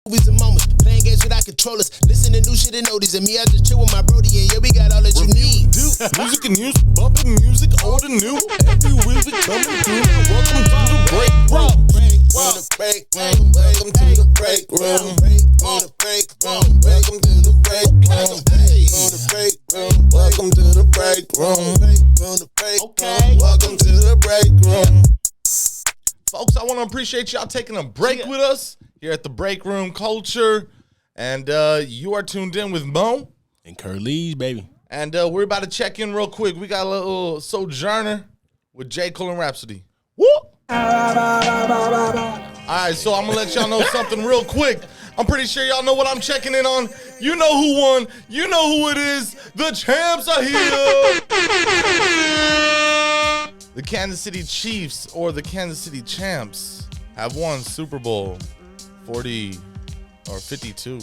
Movies and moments, playing games without controllers, listen to new shit and oldies, and me I just chill with my brody, and yeah, we got all that you need. Music and news, bumping music, old and new. Every week we coming through. Welcome to the break room. Welcome to the break room. Welcome to the break room. Welcome to the break room. Welcome to the break room. Welcome to the break room. Welcome to the break room. Folks, I want to appreciate y'all taking a break with us here at the Break Room Culture. And you are tuned in with Mo. And Curly's, baby. And we're about to check in real quick. We got a little Sojourner with J. Cole and Rhapsody. Woo! All right, so I'm going to let y'all know something real quick. I'm pretty sure y'all know what I'm checking in on. You know who won. You know who it is. The champs are here. The Kansas City Chiefs, or the Kansas City Champs, have won Super Bowl 40 or 52.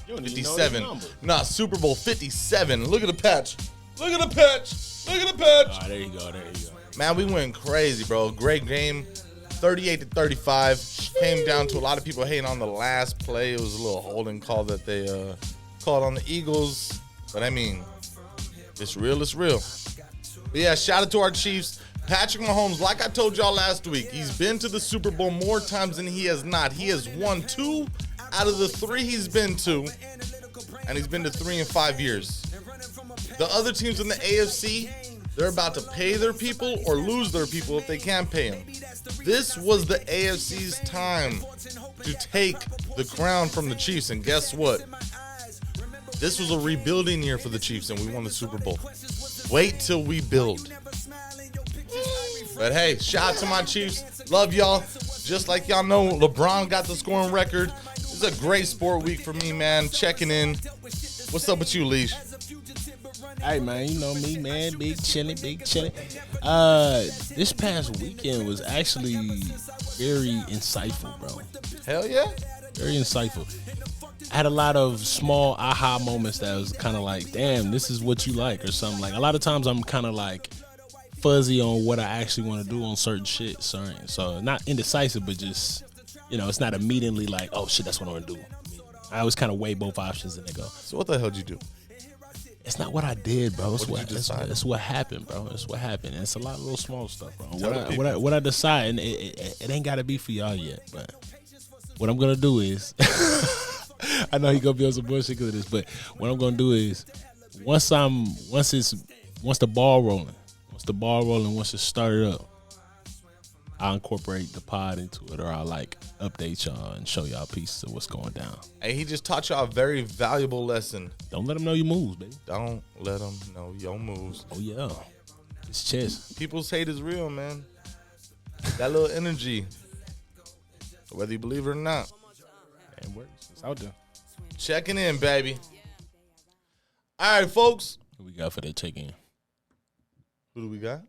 57. Nah, Super Bowl 57. Look at the patch. Look at the patch. Look at the patch. Oh, there you go. There you go. Man, we went crazy, bro. Great game. 38-35. Came down to a lot of people hating on the last play. It was a little holding call that they called on the Eagles. But, I mean, it's real. It's real. But, yeah, shout out to our Chiefs. Patrick Mahomes, like I told y'all last week, he's been to the Super Bowl more times than he has not. He has won 2 out of the 3 he's been to, and he's been to 3 in 5 years. The other teams in the AFC, they're about to pay their people or lose their people if they can't pay them. This was the AFC's time to take the crown from the Chiefs, and guess what? This was a rebuilding year for the Chiefs, and we won the Super Bowl. Wait till we build. But hey, shout out to my Chiefs. Love y'all. Just like y'all know, LeBron got the scoring record. It's a great sport week for me, man. Checking in. What's up with you, Leash? Hey, man, you know me, man. Big chillin', big chillin'. This past weekend was actually very insightful, bro. Hell yeah. Very insightful. I had a lot of small aha moments that was kind of like, damn, this is what you like or something. Like, a lot of times I'm kind of like fuzzy on what I actually want to do on certain shit. So not indecisive, but just, you know, it's not immediately like, oh shit, that's what I want to do. I always kind of weigh both options and they go. So what the hell did you do? It's not what I did, bro. It's It's what happened, bro. It's what happened. And it's a lot of little small stuff, bro. What I decide, and it ain't got to be for y'all yet, but what I'm gonna do is, I know he gonna be on some bullshit because of this, but what I'm gonna do is, once the ball rolling, once it's started up, I'll incorporate the pod into it, or I'll update y'all and show y'all pieces of what's going down. Hey, he just taught y'all a very valuable lesson. Don't let them know your moves, baby. Don't let them know your moves. Oh yeah, it's chess. People's hate is real, man. That little energy, whether you believe it or not, it works. It's out there. Checking in, baby. All right, folks. What we got for the check-in? Who do we got?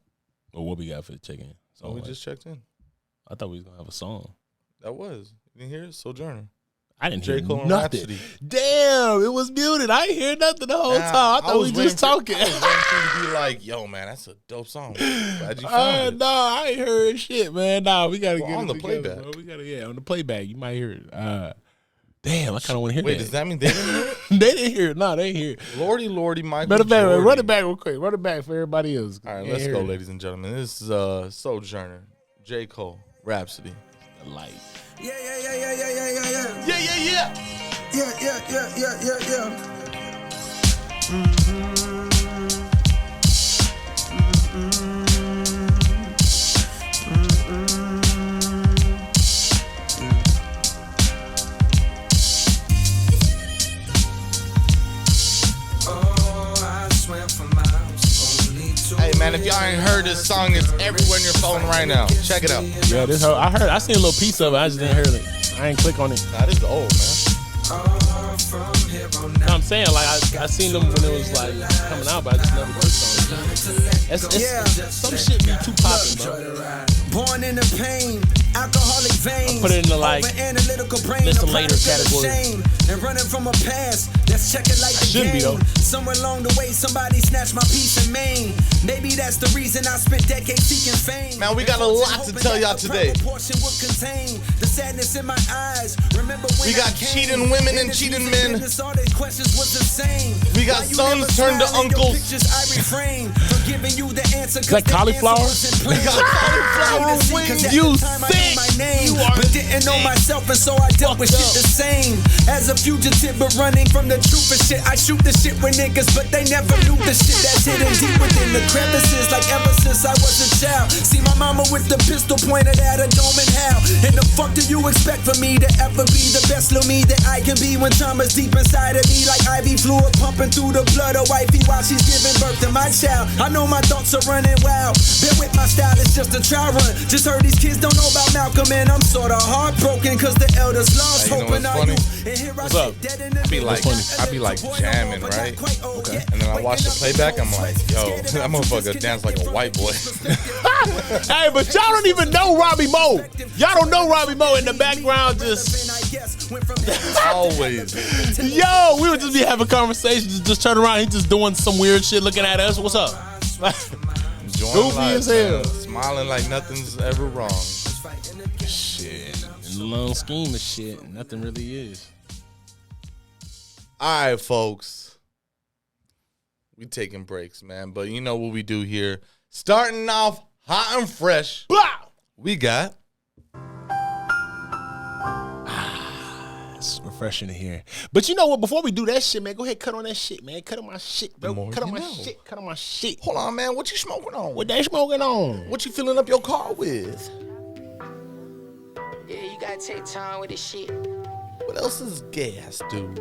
Or what we got for the check-in? Oh, we just checked in. I thought we was going to have a song. That was. You didn't hear it? Sojourner. I didn't J. hear Cole and nothing. Rhapsody. Damn, it was muted. I didn't hear nothing the whole time. I thought we just talking. I was waiting for you to be like, yo, man, that's a dope song. Glad you found it. No, I ain't heard shit, man. Nah, we got to get on it the together, playback. Bro. We gotta, on the playback. You might hear it. Damn, I kind of want to hear Wait, that. does that mean they didn't hear it? They didn't hear it. No, they didn't hear it. Lordy, Michael Matter of fact, Jordan. run it back real quick. Run it back for everybody else. All right, let's go, ladies and gentlemen. This is Sojourner, J. Cole, Rhapsody. The light. Yeah. Hey man, if y'all ain't heard this song, it's everywhere in your phone right now. Check it out. Yeah, I seen a little piece of it. I just didn't hear it. I ain't click on it. Nah, this is old, man. No, I'm saying, like, I seen them when it was like coming out, but I just never clicked on it. Some shit be too poppin', bro. Born in the pain, alcoholic veins. I'll put it in the like listen later category. And running from a past that's checking like the Shouldn't be game. though. Somewhere along the way, somebody snatched my peace in Maine. Maybe that's the reason I spent decades seeking fame. Man, we got a lot to tell y'all today. The sadness in my eyes. Remember when we got cheating women and cheating men. All these questions was the same. We got sons turned to uncles. I refrain from giving you the answer. Is that cauliflower? We got cauliflower wings. You sick. But didn't know myself, and so I dealt with shit the same. As a fugitive, but running from the truth and shit. I shoot the shit with niggas, but they never knew the shit that's hidden deep within the crevices. Like ever since I was a child. See my mama with the pistol pointed at a dome and how. And the fuck do you expect for me to ever be the best little me that I can be when time is deep inside of me? Like IV fluid pumping through the blood of wifey while she's giving birth to my child. I know my thoughts are running wild. Bear with my style, it's just a trial run. Just heard these kids don't know about Malcolm, and I'm sorta heartbroken cause the elders lost hey, hope. And funny? What's up? I be like jamming, right? Okay. And then I watch the playback, I'm like, yo, that motherfucker dance like a white boy. Hey, but y'all don't even know Robbie Moe. Y'all don't know Robbie Moe in the background just always. Yo, we would just be having conversations, just turn around, he just doing some weird shit looking at us. What's up? Goofy as hell. Man, smiling like nothing's ever wrong. Shit. In the long scheme of shit, nothing really is. All right, folks. We taking breaks, man. But you know what we do here. Starting off hot and fresh. Blah! We got... It's refreshing to hear. But you know what? Before we do that shit, man, go ahead, cut on that shit, man. Cut on my shit, bro. Cut on my shit. Cut on my shit. Hold on, man. What you smoking on? What they smoking on? What you filling up your car with? Yeah, you gotta take time with this shit. What else is gas, dude?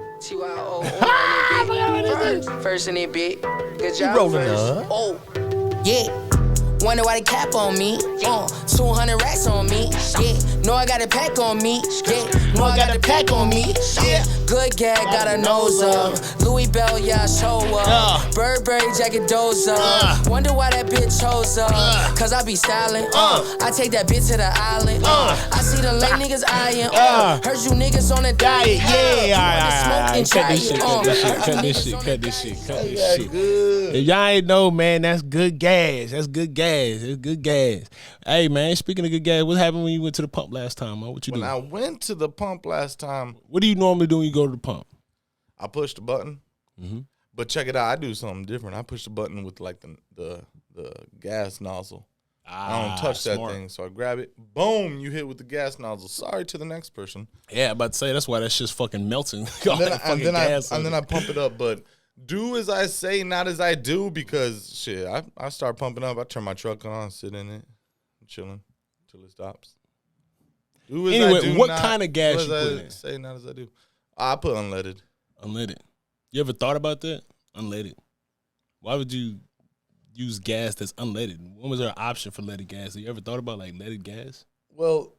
First in it, bit. Good You job. rolling first. up? Oh, yeah. Wonder why they cap on me. 200 racks on me. Yeah. Know I got a pack on me. Yeah. Know I got a pack on me. Yeah. Good gag, got a nose up. Louis Bell, yeah, show up. Burberry jacket, doze up. Wonder why that bitch chose up. Cause I be styling. I take that bitch to the island. I see the lame niggas eyeing. Heard you niggas on a diet. Yeah. Smoke and Cut this shit. Cut this shit. If y'all ain't know, man, that's good gas. That's good gas. It's good gas. Hey, man, speaking of good gas, what happened when you went to the pump last time, man? What you do? When I went to the pump last time, What do you normally do when you go to the pump? I pushed the button. Mm-hmm. But check it out. I do something different. I push the button with like the gas nozzle. I don't touch that thing, so I grab it. Boom, you hit with the gas nozzle. Sorry to the next person. Yeah, I'm about to say, that's why that shit's fucking melting. And then I pump it up, but do as I say, not as I do, because shit, I start pumping up. I turn my truck on, sit in it, I'm chilling until it stops. Do as Anyway, I do, what not, kind of gas do you as put I in? say, not as I do. I put unleaded. Unleaded. You ever thought about that? Unleaded. Why would you use gas that's unleaded? When was there an option for leaded gas? Have you ever thought about like leaded gas? Well,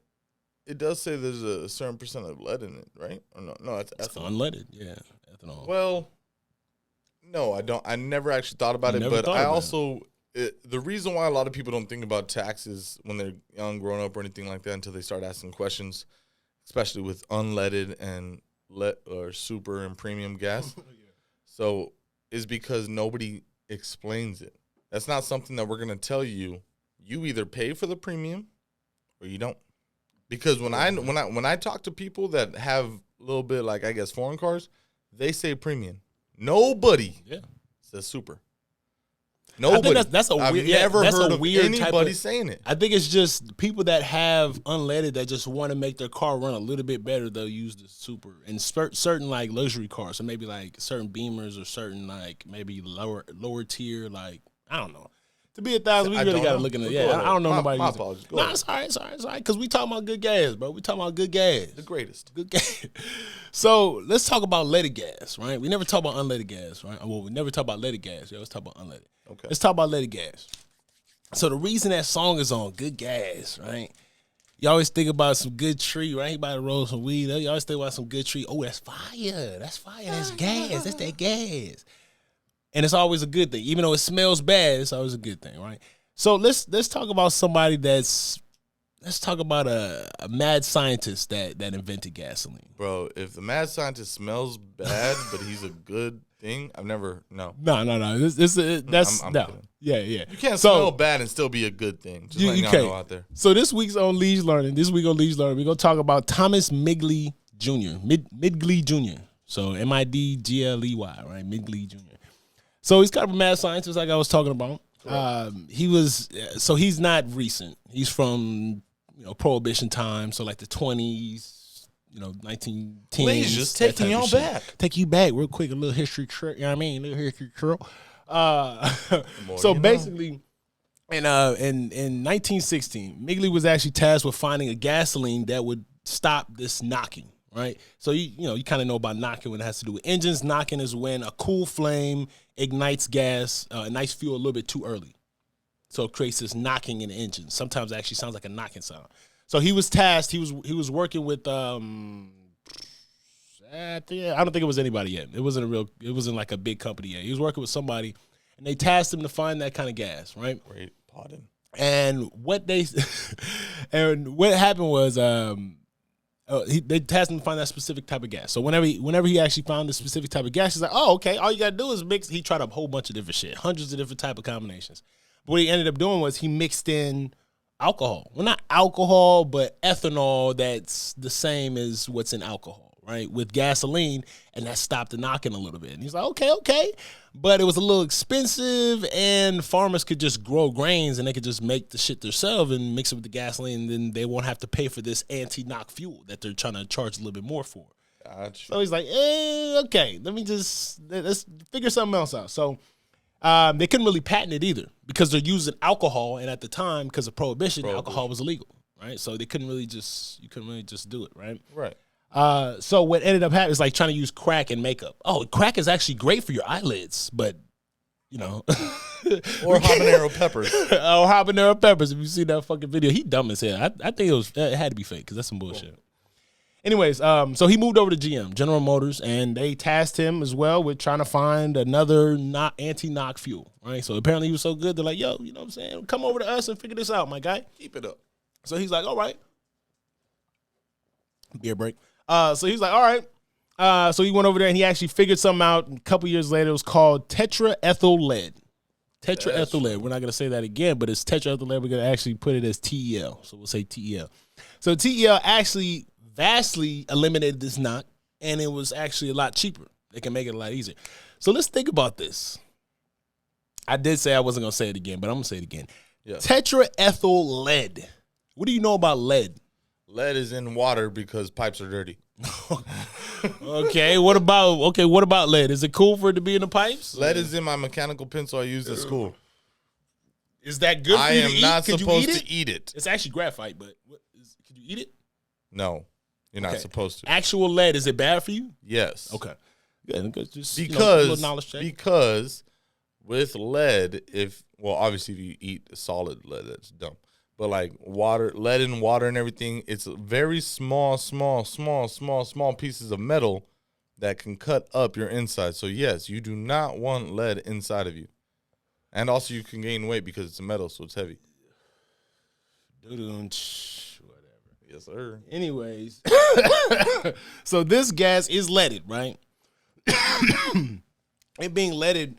it does say there's a certain percent of lead in it, right? Or no, it's ethanol. Unleaded, yeah, ethanol. Well, no, I don't. I never actually thought about it, but I also the reason why a lot of people don't think about taxes when they're young, growing up, or anything like that until they start asking questions, especially with unleaded and or super and premium gas. So is because nobody explains it. That's not something that we're gonna tell you. You either pay for the premium or you don't. Because when I talk to people that have a little bit like I guess foreign cars, they say premium. Nobody says super. Nobody. I think that's a weird. I've never heard of weird anybody saying it. I think it's just people that have unleaded that just want to make their car run a little bit better. They'll use the super and certain like luxury cars, so maybe like certain Beamers or certain like maybe lower tier. Like I don't know. To be 1,000, we really got to look into it. Yeah, I don't know nobody. My apologies. No, it's all right. Because we talking about good gas, bro. We talking about good gas. The greatest. Good gas. So let's talk about leaded gas, right? We never talk about unleaded gas, right? Well, we never talk about leaded gas. Yeah, let's talk about unleaded. Okay. Let's talk about leaded gas. So the reason that song is on good gas, right? You always think about some good tree, right? You about to roll some weed. You always think about some good tree. Oh, that's fire. That's fire. That's gas. That's that gas. And it's always a good thing. Even though it smells bad, it's always a good thing, right? So let's talk about somebody let's talk about a mad scientist that invented gasoline. Bro, if the mad scientist smells bad, but he's a good thing, No. No. I'm kidding. Yeah. You can't smell bad and still be a good thing. Just letting y'all know out there. So this week on Liege Learning, we're going to talk about Thomas Midgley Jr. Midgley Jr. So Midgley, right? Midgley Jr. So he's kind of a mad scientist like I was talking about. He's not recent. He's from Prohibition time, so like the 20s, 1910s. Please, just taking y'all back. Take you back real quick, a little history trick. You know what I mean? A little history trick. So basically, in 1916, Midgley was actually tasked with finding a gasoline that would stop this knocking. Right, so you kind of know about knocking when it has to do with engines. Knocking is when a cool flame ignites fuel a little bit too early, so it creates this knocking in the engine. Sometimes it actually sounds like a knocking sound. So he was tasked. He was working with I don't think it was anybody yet. It wasn't like a big company yet. He was working with somebody, and they tasked him to find that kind of gas. Right. Great, pardon. And what happened was. They tasked him to find that specific type of gas. So whenever he actually found the specific type of gas, he's like, oh, okay, all you got to do is mix. He tried a whole bunch of different shit, hundreds of different type of combinations. But what he ended up doing was he mixed in alcohol. Well, not alcohol, but ethanol that's the same as what's in alcohol, right, with gasoline, and that stopped the knocking a little bit. And he's like, okay. But it was a little expensive, and farmers could just grow grains, and they could just make the shit themselves and mix it with the gasoline, and then they won't have to pay for this anti-knock fuel that they're trying to charge a little bit more for. Gotcha. So he's like, okay, let's figure something else out. So they couldn't really patent it either because they're using alcohol, and at the time, because of prohibition, alcohol was illegal, right? So you couldn't really just do it, right? Right. So what ended up happening is like trying to use crack in makeup. Oh, crack is actually great for your eyelids, but or habanero peppers. Or habanero peppers. If you see that fucking video, he dumb as hell. I think it had to be fake because that's some bullshit. Cool. Anyways, so he moved over to GM, General Motors, and they tasked him as well with trying to find another anti-knock fuel. Right. So apparently he was so good, they're like, yo, you know what I'm saying? Come over to us and figure this out, my guy. Keep it up. So he's like, all right. Beer break. So he's like, all right. So he went over there and he actually figured something out. And a couple years later, it was called tetraethyl lead. Tetraethyl lead. We're not going to say that again, but it's tetraethyl lead. We're going to actually put it as TEL. So we'll say TEL. So TEL actually vastly eliminated this knock, and it was actually a lot cheaper. They can make it a lot easier. So let's think about this. I did say I wasn't going to say it again, but I'm going to say it again. Yeah. Tetraethyl lead. What do you know about lead? Lead is in water because pipes are dirty. Okay, what about lead? Is it cool for it to be in the pipes? Lead is in my mechanical pencil I used at school. Is that good for you to eat? I am not supposed to eat it. It's actually graphite, but could you eat it? No, you're not supposed to. Actual lead, is it bad for you? Yes. Okay. Yeah, just, because with lead, obviously if you eat solid lead, that's dumb. But like lead in water and everything, it's very small pieces of metal that can cut up your inside. So yes, you do not want lead inside of you. And also you can gain weight because it's a metal, so it's heavy. Whatever. Yes, sir. Anyways, so this gas is leaded, right? It being leaded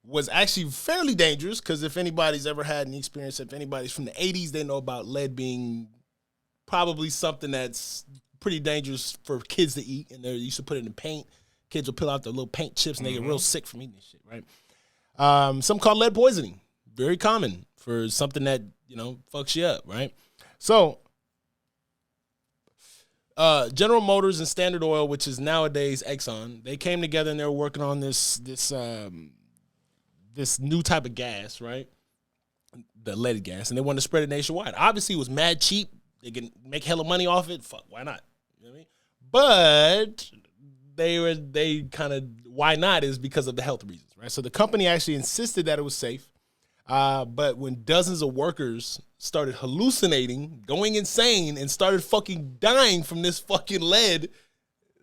was actually fairly dangerous because if anybody's ever had any experience, if anybody's from the 80s, they know about lead being probably something that's pretty dangerous for kids to eat. And they used to put it in paint. Kids will peel out the little paint chips and they get real sick from eating this shit, right? Some call lead poisoning. Very common for something that, fucks you up, right? So General Motors and Standard Oil, which is nowadays Exxon, they came together and they were working on this new type of gas, right? The leaded gas, and they wanted to spread it nationwide. Obviously, it was mad cheap. They can make hella money off it. Fuck, why not? You know what I mean? But they kind of, why not is because of the health reasons, right? So the company actually insisted that it was safe. But when dozens of workers started hallucinating, going insane, and started fucking dying from this fucking lead,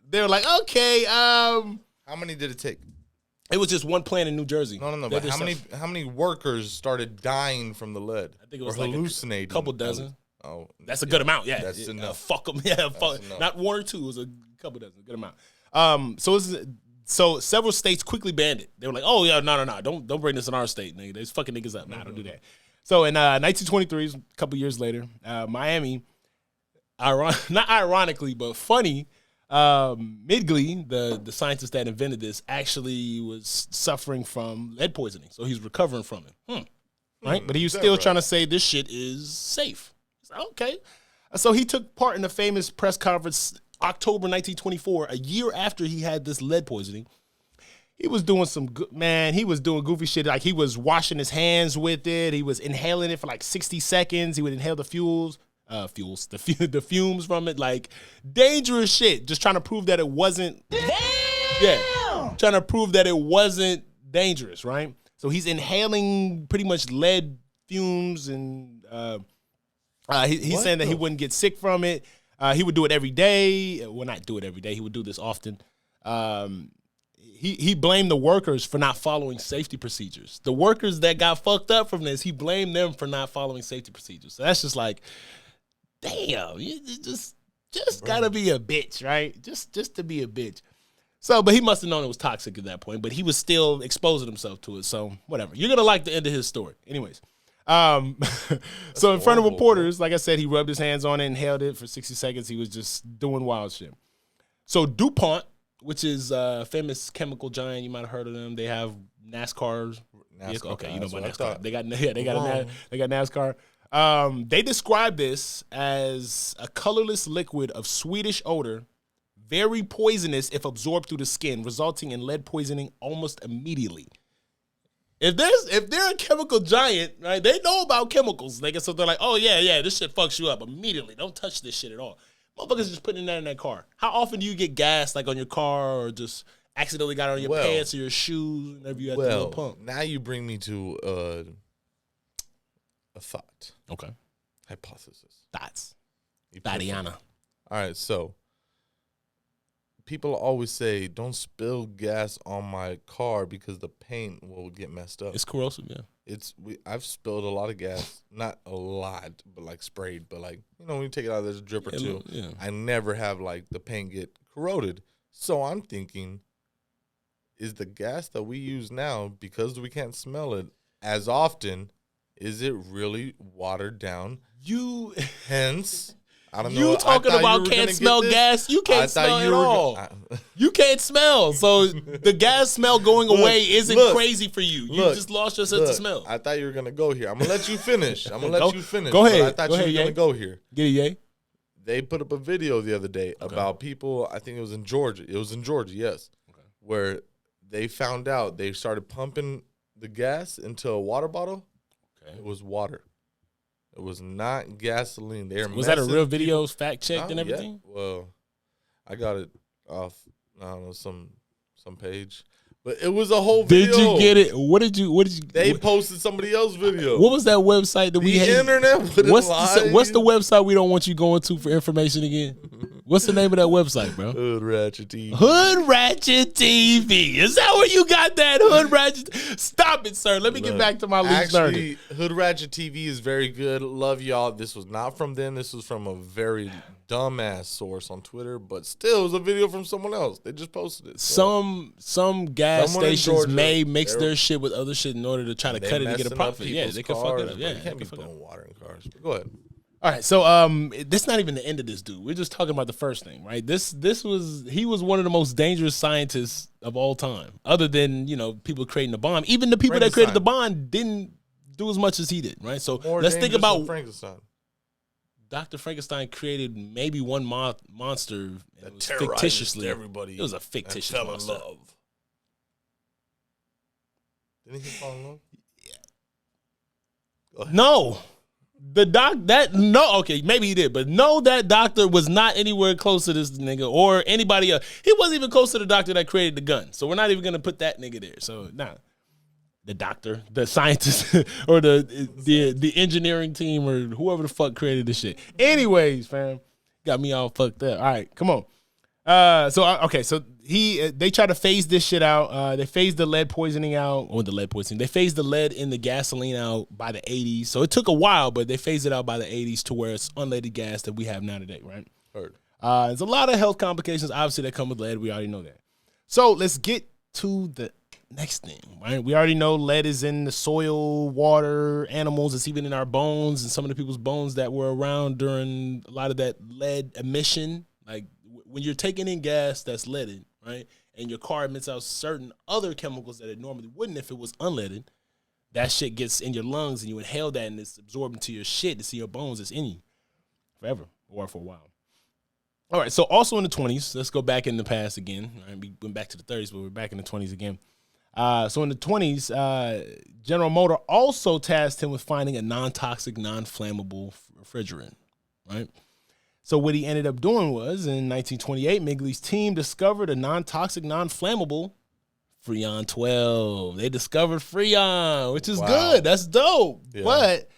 they were like, okay, how many did it take? It was just one plant in New Jersey. No. But how many workers started dying from the lead? I think it was or like hallucinating. a couple dozen. Oh, That's a good amount. Yeah, that's enough. Fuck them. Yeah, fuck. enough. Not one or two. It was a couple dozen. Good amount. So several states quickly banned it. They were like, "Oh yeah, no, don't bring this in our state, nigga. They's fucking niggas up. Nah, don't do that." So in 1923, a couple years later, Miami, not ironically, but funny, Midgley, the scientist that invented this, actually was suffering from lead poisoning, so he's recovering from it. Right, but he was still trying to say this shit is safe. Okay, so he took part in a famous press conference October 1924, a year after he had this lead poisoning. He was doing he was doing goofy shit. Like he was washing his hands with it. He was inhaling it for like 60 seconds. He would inhale the the fumes from it. Like dangerous shit. Just trying to prove that it wasn't. Damn! Yeah. Trying to prove that it wasn't dangerous, right? So he's inhaling pretty much lead fumes and he's saying that he wouldn't get sick from it. He would do it every day. Well, not do it every day. He would do this often. He blamed the workers for not following safety procedures. The workers that got fucked up from this, he blamed them for not following safety procedures. So that's just like, damn, you just gotta be a bitch, right? Just to be a bitch. So, but he must have known it was toxic at that point, but he was still exposing himself to it. So whatever. You're gonna like the end of his story. Anyways. So in front of reporters, like I said, he rubbed his hands on it and held it for 60 seconds. He was just doing wild shit. So DuPont, which is a famous chemical giant, you might have heard of them. They have NASCARs. Okay, you know about NASCAR. They got NASCAR. They describe this as a colorless liquid of Swedish odor, very poisonous if absorbed through the skin, resulting in lead poisoning almost immediately. If they're a chemical giant, right, they know about chemicals, nigga. So they're like, oh yeah, this shit fucks you up immediately. Don't touch this shit at all. Motherfuckers just putting that in that car. How often do you get gas like on your car or just accidentally got it on your pants or your shoes whenever you have the little pump? Now you bring me to a thought. Okay. Hypothesis. Thoughts. Thadiana. All right, so people always say, don't spill gas on my car because the paint will get messed up. It's corrosive, yeah. I've spilled a lot of gas. Not a lot, but like sprayed. But like, when you take it out, there's a drip or two. Yeah. I never have like the paint get corroded. So I'm thinking, is the gas that we use now, because we can't smell it as often, is it really watered down? Hence... I don't know. You talking about can't smell gas? You can't smell at all. You can't smell. So the gas smell going away isn't crazy for you. You just lost your sense of smell. I thought you were going to go here. I'm going to let you finish. Go ahead. I thought you were going to go here. Get it, yay? They put up a video the other day about people, I think it was in Georgia. It was in Georgia, yes. Okay. Where they found out they started pumping the gas into a water bottle. Okay. It was water. It was not gasoline. Was that a real video, fact checked and everything? Yeah. Well, I got it off, I don't know, some page. But it was a whole video. Did you get it? What did you? They posted somebody else's video. What was that website that we had? The internet wouldn't lie. What's the website we don't want you going to for information again? What's the name of that website, bro? Hood Ratchet TV. Hood Ratchet TV. Is that where you got that? Hood Ratchet? Stop it, sir. Let me get back to my least learning. Hood Ratchet TV is very good. Love y'all. This was not from them. This was from a very dumbass source on Twitter, but still, it was a video from someone else. They just posted it. So. Some gas stations may mix their shit with other shit in order to try to cut it to get a profit. Yeah, they can fuck it up. Yeah, you can't be putting water in cars. But go ahead. All right, so this is not even the end of this dude. We're just talking about the first thing, right? He was one of the most dangerous scientists of all time. Other than people creating the bomb, even the people that created the bomb didn't do as much as he did, right? So let's think about Frankenstein. Dr. Frankenstein created maybe one monster that fictitiously everybody. It was a fictitious fell monster. in love. Didn't he fall in love? Yeah. No. Okay, maybe he did, but no, that doctor was not anywhere close to this nigga or anybody else. He wasn't even close to the doctor that created the gun. So we're not even gonna put that nigga there. So the doctor, the scientist, or the engineering team, or whoever the fuck created this shit. Anyways, fam, got me all fucked up. All right, come on. So they try to phase this shit out. They phased the lead poisoning out, or the lead poisoning. They phased the lead in the gasoline out by the 80s. So it took a while, but they phased it out by the 80s to where it's unleaded gas that we have now today, right? Heard. There's a lot of health complications, obviously, that come with lead. We already know that. So let's get to the next thing, right? We already know lead is in the soil, water, animals. It's even in our bones and some of the people's bones that were around during a lot of that lead emission. Like when you're taking in gas that's leaded, right, and your car emits out certain other chemicals that it normally wouldn't if it was unleaded, that shit gets in your lungs and you inhale that and it's absorbed into your shit. It's in your bones. It's in you forever or for a while. All right, so also in the 20s, let's go back in the past again. Right, we went back to the 30s, but we're back in the 20s again. So in the 20s, General Motor also tasked him with finding a non-toxic, non-flammable refrigerant, right? So what he ended up doing was, in 1928, Migley's team discovered a non-toxic, non-flammable Freon 12. They discovered Freon, which is good. That's dope. Yeah. But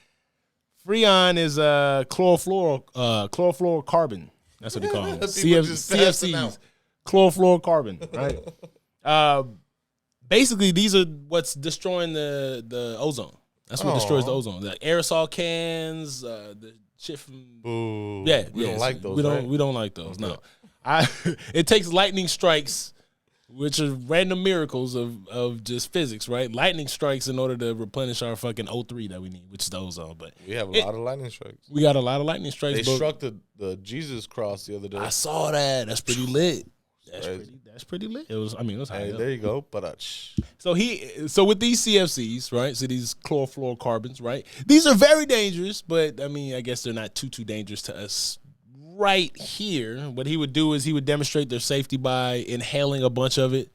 Freon is chlorofluorocarbon. That's what they call them. CFCs, chlorofluorocarbon, right? Basically, these are what's destroying the ozone. That's what destroys the ozone. The aerosol cans, the shit from we don't like those. We don't like those. Okay. No, it takes lightning strikes, which are random miracles of just physics, right? Lightning strikes in order to replenish our fucking O3 that we need, which is the ozone. But we have a lot of lightning strikes. We got a lot of lightning strikes. They struck the Jesus cross the other day. I saw that. That's pretty lit. That's pretty lit. It was high. Hey, there you go. But so with these CFCs, right? So these chlorofluorocarbons, right? These are very dangerous, but I mean, I guess they're not too dangerous to us right here. What he would do is he would demonstrate their safety by inhaling a bunch of it,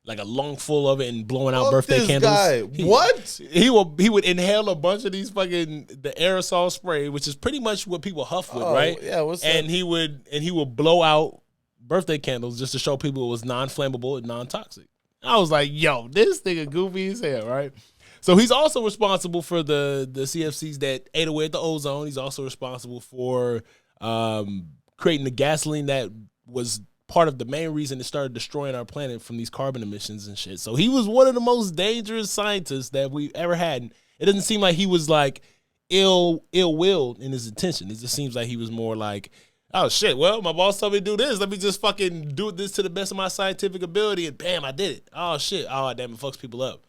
like a lung full of it, and blowing out birthday candles. He would inhale a bunch of these the aerosol spray, which is pretty much what people huff with, right? Yeah, he would blow out birthday candles just to show people it was non-flammable and non-toxic. I was like, yo, this nigga goofy as hell, right? So he's also responsible for the CFCs that ate away at the ozone. He's also responsible for creating the gasoline that was part of the main reason it started destroying our planet from these carbon emissions and shit. So he was one of the most dangerous scientists that we ever had. And it doesn't seem like he was like ill-willed in his intention. It just seems like he was more like, oh, shit, well, my boss told me to do this. Let me just fucking do this to the best of my scientific ability, and bam, I did it. Oh, shit. Oh, damn, it fucks people up.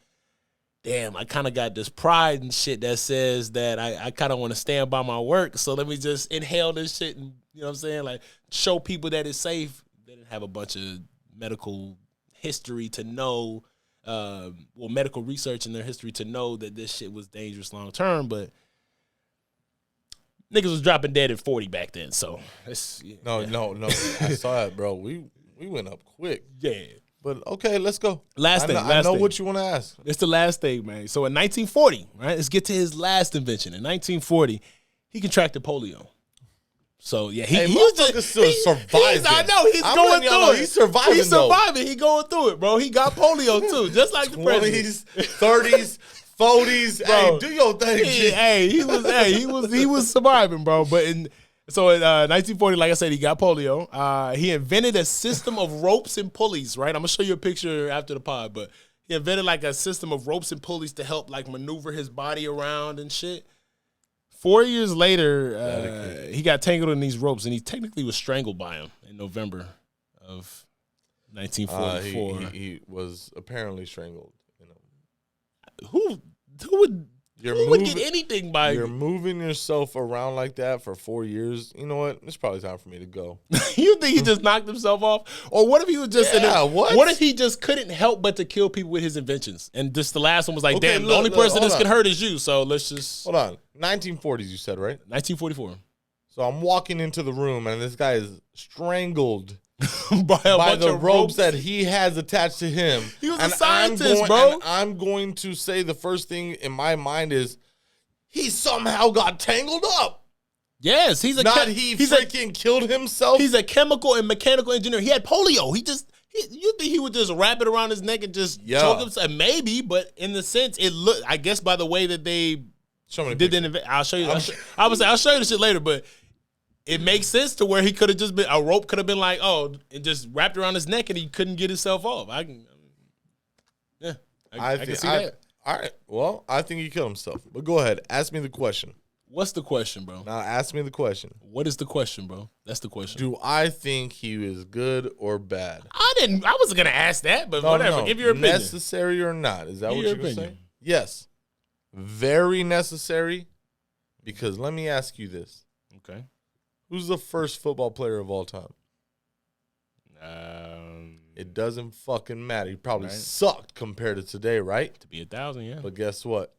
Damn, I kind of got this pride and shit that says that I kind of want to stand by my work, so let me just inhale this shit and, you know what I'm saying, like, show people that it's safe. They didn't have a bunch of medical history to know, medical research in their history to know that this shit was dangerous long term, but niggas was dropping dead at 40 back then, so no. I saw it, bro. We went up quick. Yeah. But okay, let's go. I know what you want to ask. It's the last thing, man. So in 1940, right? Let's get to his last invention. In 1940, he contracted polio. So yeah, he was still surviving. I know he's going through it. He's surviving. He's surviving. He going through it, bro. He got polio too, just like the president. 30s. 40s, bro. Hey, do your thing. He was surviving, bro. But in 1940, like I said, he got polio. He invented a system of ropes and pulleys, right? I'm gonna show you a picture after the pod, but he invented like a system of ropes and pulleys to help like maneuver his body around and shit. 4 years later, he got tangled in these ropes, and he technically was strangled by him in November of 1944. He was apparently strangled. Who would get anything by you're moving yourself around like that for 4 years? You know what? It's probably time for me to go. You think he just knocked himself off? Or what if he was just what if he just couldn't help but to kill people with his inventions? And just the last one was like, damn, the only person this can hurt is you. So let's just hold on. 1940s, you said, right? 1944. So I'm walking into the room and this guy is strangled by the ropes that he has attached to him. He was a scientist, bro. And I'm going to say the first thing in my mind is he somehow got tangled up. Yes, he freaking killed himself. He's a chemical and mechanical engineer. He had polio. You think he would just wrap it around his neck and just choke himself? Maybe, but in the sense, it looked, I guess by the way that they did the I'll show you. I'll show you the shit later, but it makes sense to where he could have just been, a rope could have been like, oh, it just wrapped around his neck and he couldn't get himself off. I can see that. All right. Well, I think he killed himself. But go ahead. Ask me the question. What's the question, bro? Now ask me the question. What is the question, bro? That's the question. Do I think he was good or bad? I wasn't gonna ask that, but whatever. No. Give your opinion. Necessary or not? Is that Give what your you're saying? opinion. Yes. Very necessary. Because let me ask you this. Okay. Who's the first football player of all time? It doesn't fucking matter. He probably sucked compared to today, right? To be 1,000, yeah. But guess what?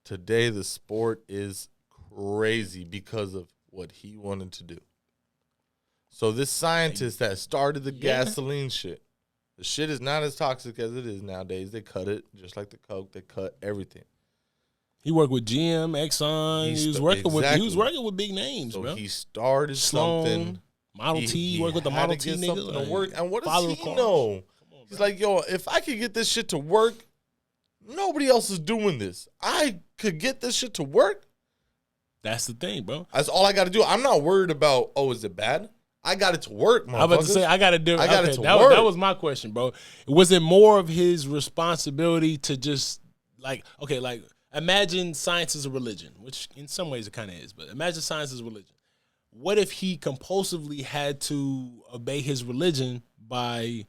Today the sport is crazy because of what he wanted to do. So this scientist that started the gasoline shit, the shit is not as toxic as it is nowadays. They cut it just like the Coke. They cut everything. He worked with GM, Exxon. He was working with big names, so bro. He started Sloan, something. Model T, work with the Model T nigga. Something to work. And what does he know? He's like, yo, if I could get this shit to work, nobody else is doing this. I could get this shit to work. That's the thing, bro. That's all I got to do. I'm not worried about, is it bad? I got it to work, motherfucker. I'm about to say, I got to do it. I got it to work. work. That was my question, bro. Was it more of his responsibility to just, imagine science is a religion, which in some ways it kind of is, but imagine science is a religion. What if he compulsively had to obey his religion by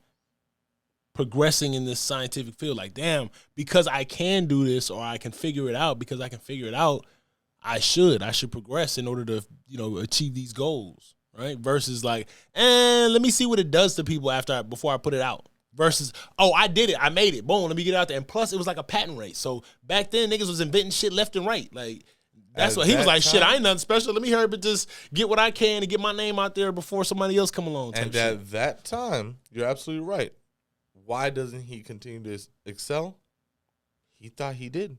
progressing in this scientific field? Like, damn, because I can do this or I can figure it out, I should progress in order to, achieve these goals, right? Versus like, let me see what it does to people before I put it out. Versus, I did it, I made it, boom, let me get it out there. And plus, it was like a patent race. So back then, niggas was inventing shit left and right. Like, that's what he was like, shit, I ain't nothing special. Let me hurry up and just get what I can and get my name out there before somebody else come along. And at that time, you're absolutely right. Why doesn't he continue to excel? He thought he did.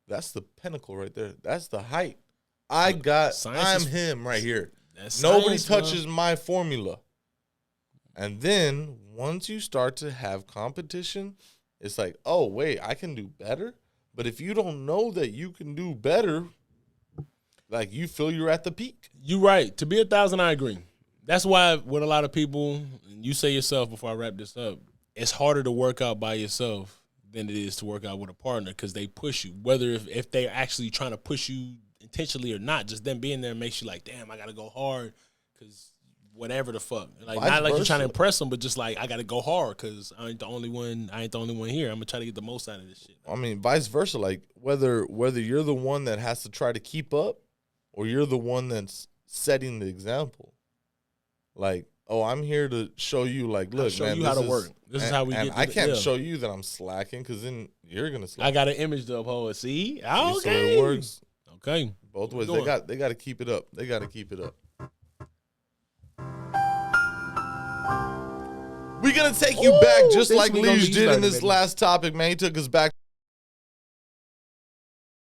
That's the pinnacle right there. That's the height. I'm him right here. Nobody touches my formula. And then once you start to have competition, it's like, oh, wait, I can do better? But if you don't know that you can do better, like you feel you're at the peak. You're right. To be 1,000, I agree. That's why with a lot of people, you say yourself before I wrap this up, it's harder to work out by yourself than it is to work out with a partner because they push you. Whether if they're actually trying to push you intentionally or not, just them being there makes you like, damn, I got to go hard because whatever the fuck. Like not like you're trying to impress them, but just like I got to go hard because I ain't the only one here. I'm going to try to get the most out of this shit. I mean, vice versa. Like whether you're the one that has to try to keep up or you're the one that's setting the example. Like, I'm here to show you, like, look, show man, you how to work. This is how we get. I can't show you that I'm slacking because then you're gonna slack. I got an image to uphold. See, okay, so it works. Okay, both ways. They got to keep it up. They got to keep it up. We're gonna take you back just like Lige did in this last topic, man. He took us back.